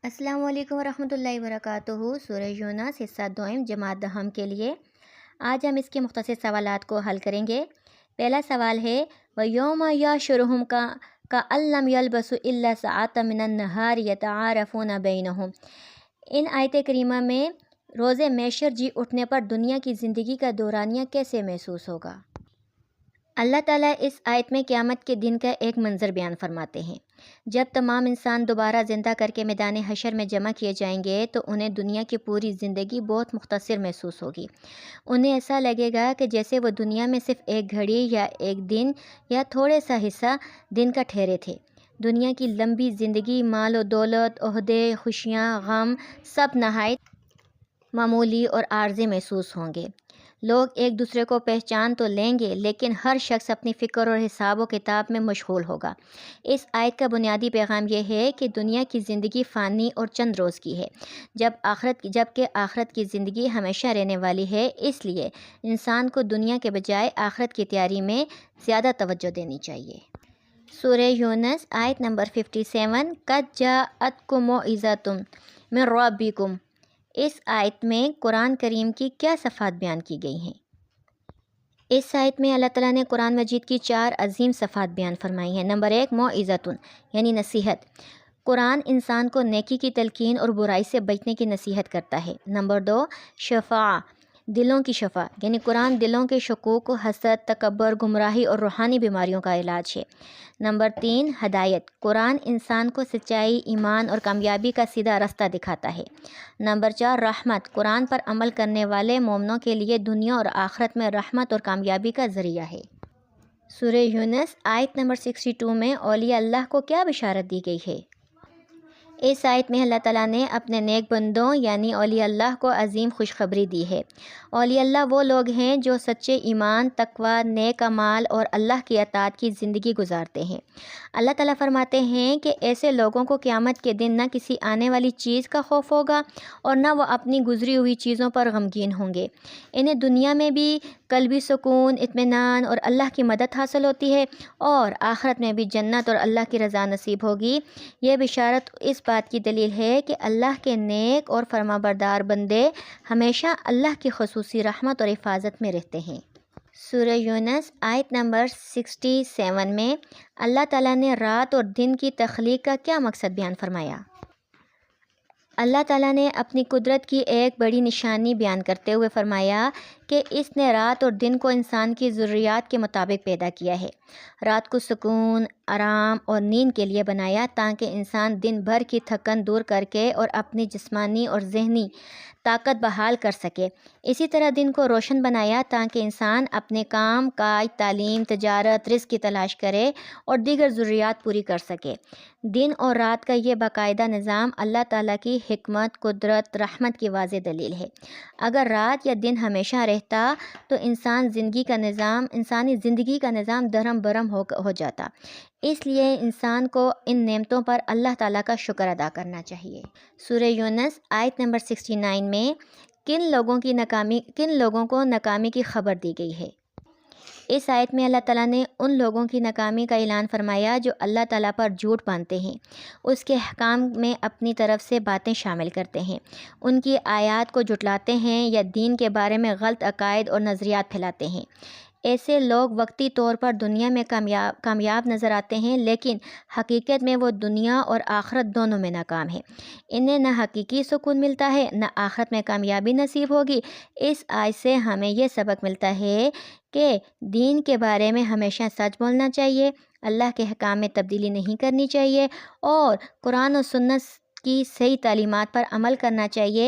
السلام علیکم ورحمۃ اللہ وبرکاتہ۔ سورہ یونس حصہ دوئم جماعت دہم کے لیے آج ہم اس کے مختصر سوالات کو حل کریں گے۔ پہلا سوال ہے وَيَوْمَ يَحْشُرُهُمْ كَأَن لَّمْ يَلْبَثُوا إِلَّا سَاعَةً مِّنَ النَّهَارِ يَتَعَارَفُونَ بَيْنَهُمْ۔ ان آیت کریمہ میں روز محشر جی اٹھنے پر دنیا کی زندگی کا دورانیہ کیسے محسوس ہوگا؟ اللہ تعالیٰ اس آیت میں قیامت کے دن کا ایک منظر بیان فرماتے ہیں۔ جب تمام انسان دوبارہ زندہ کر کے میدان حشر میں جمع کیے جائیں گے تو انہیں دنیا کی پوری زندگی بہت مختصر محسوس ہوگی۔ انہیں ایسا لگے گا کہ جیسے وہ دنیا میں صرف ایک گھڑی یا ایک دن یا تھوڑے سا حصہ دن کا ٹھہرے تھے۔ دنیا کی لمبی زندگی، مال و دولت، عہدے، خوشیاں، غم، سب نہایت معمولی اور عارضی محسوس ہوں گے۔ لوگ ایک دوسرے کو پہچان تو لیں گے لیکن ہر شخص اپنی فکر اور حساب و کتاب میں مشغول ہوگا۔ اس آیت کا بنیادی پیغام یہ ہے کہ دنیا کی زندگی فانی اور چند روز کی ہے، جبکہ آخرت کی زندگی ہمیشہ رہنے والی ہے۔ اس لیے انسان کو دنیا کے بجائے آخرت کی تیاری میں زیادہ توجہ دینی چاہیے۔ سورہ یونس آیت نمبر 57 قَدْ جَاءَتْکُم مَوْعِظَۃٌ مِّن رَّبِّکُم۔ اس آیت میں قرآن کریم کی کیا صفات بیان کی گئی ہیں؟ اس آیت میں اللہ تعالیٰ نے قرآن مجید کی 4 عظیم صفات بیان فرمائی ہیں۔ نمبر 1 موعظۃ یعنی نصیحت۔ قرآن انسان کو نیکی کی تلقین اور برائی سے بچنے کی نصیحت کرتا ہے۔ نمبر 2 شفاء، دلوں کی شفا، یعنی قرآن دلوں کے شکوک، حسد، تکبر، گمراہی اور روحانی بیماریوں کا علاج ہے۔ نمبر 3 ہدایت، قرآن انسان کو سچائی، ایمان اور کامیابی کا سیدھا راستہ دکھاتا ہے۔ نمبر 4 رحمت، قرآن پر عمل کرنے والے مومنوں کے لیے دنیا اور آخرت میں رحمت اور کامیابی کا ذریعہ ہے۔ سورہ یونس آیت نمبر 62 میں اولیاء اللہ کو کیا بشارت دی گئی ہے؟ اس آیت میں اللہ تعالیٰ نے اپنے نیک بندوں یعنی اولیاء اللہ کو عظیم خوشخبری دی ہے۔ اولیاء اللہ وہ لوگ ہیں جو سچے ایمان، تقوی، نیک اعمال اور اللہ کی اطاعت کی زندگی گزارتے ہیں۔ اللہ تعالیٰ فرماتے ہیں کہ ایسے لوگوں کو قیامت کے دن نہ کسی آنے والی چیز کا خوف ہوگا اور نہ وہ اپنی گزری ہوئی چیزوں پر غمگین ہوں گے۔ انہیں دنیا میں بھی قلبی سکون، اطمینان اور اللہ کی مدد حاصل ہوتی ہے اور آخرت میں بھی جنت اور اللہ کی رضا نصیب ہوگی۔ یہ بشارت اس بات کی دلیل ہے کہ اللہ کے نیک اور فرمانبردار بندے ہمیشہ اللہ کی خصوصی رحمت اور حفاظت میں رہتے ہیں۔ سورہ یونس آیت نمبر 67 میں اللہ تعالیٰ نے رات اور دن کی تخلیق کا کیا مقصد بیان فرمایا؟ اللہ تعالیٰ نے اپنی قدرت کی ایک بڑی نشانی بیان کرتے ہوئے فرمایا کہ اس نے رات اور دن کو انسان کی ضروریات کے مطابق پیدا کیا ہے۔ رات کو سکون، آرام اور نیند کے لیے بنایا تاکہ انسان دن بھر کی تھکن دور کر کے اور اپنی جسمانی اور ذہنی طاقت بحال کر سکے۔ اسی طرح دن کو روشن بنایا تاکہ انسان اپنے کام کاج، تعلیم، تجارت، رزق کی تلاش کرے اور دیگر ضروریات پوری کر سکے۔ دن اور رات کا یہ باقاعدہ نظام اللہ تعالیٰ کی حکمت، قدرت، رحمت کی واضح دلیل ہے۔ اگر رات یا دن ہمیشہ رہتا تو انسانی زندگی کا نظام دھرم برہم ہو جاتا۔ اس لیے انسان کو ان نعمتوں پر اللہ تعالیٰ کا شکر ادا کرنا چاہیے۔ سورہ یونس آیت نمبر 69 میں کن لوگوں کو ناکامی کی خبر دی گئی ہے؟ اس آیت میں اللہ تعالیٰ نے ان لوگوں کی ناکامی کا اعلان فرمایا جو اللہ تعالیٰ پر جھوٹ باندھتے ہیں، اس کے احکام میں اپنی طرف سے باتیں شامل کرتے ہیں، ان کی آیات کو جھٹلاتے ہیں یا دین کے بارے میں غلط عقائد اور نظریات پھیلاتے ہیں۔ ایسے لوگ وقتی طور پر دنیا میں کامیاب نظر آتے ہیں لیکن حقیقت میں وہ دنیا اور آخرت دونوں میں ناکام ہیں۔ انہیں نہ حقیقی سکون ملتا ہے نہ آخرت میں کامیابی نصیب ہوگی۔ اس آیت سے ہمیں یہ سبق ملتا ہے کہ دین کے بارے میں ہمیشہ سچ بولنا چاہیے، اللہ کے احکام میں تبدیلی نہیں کرنی چاہیے اور قرآن و سنت کی صحیح تعلیمات پر عمل کرنا چاہیے۔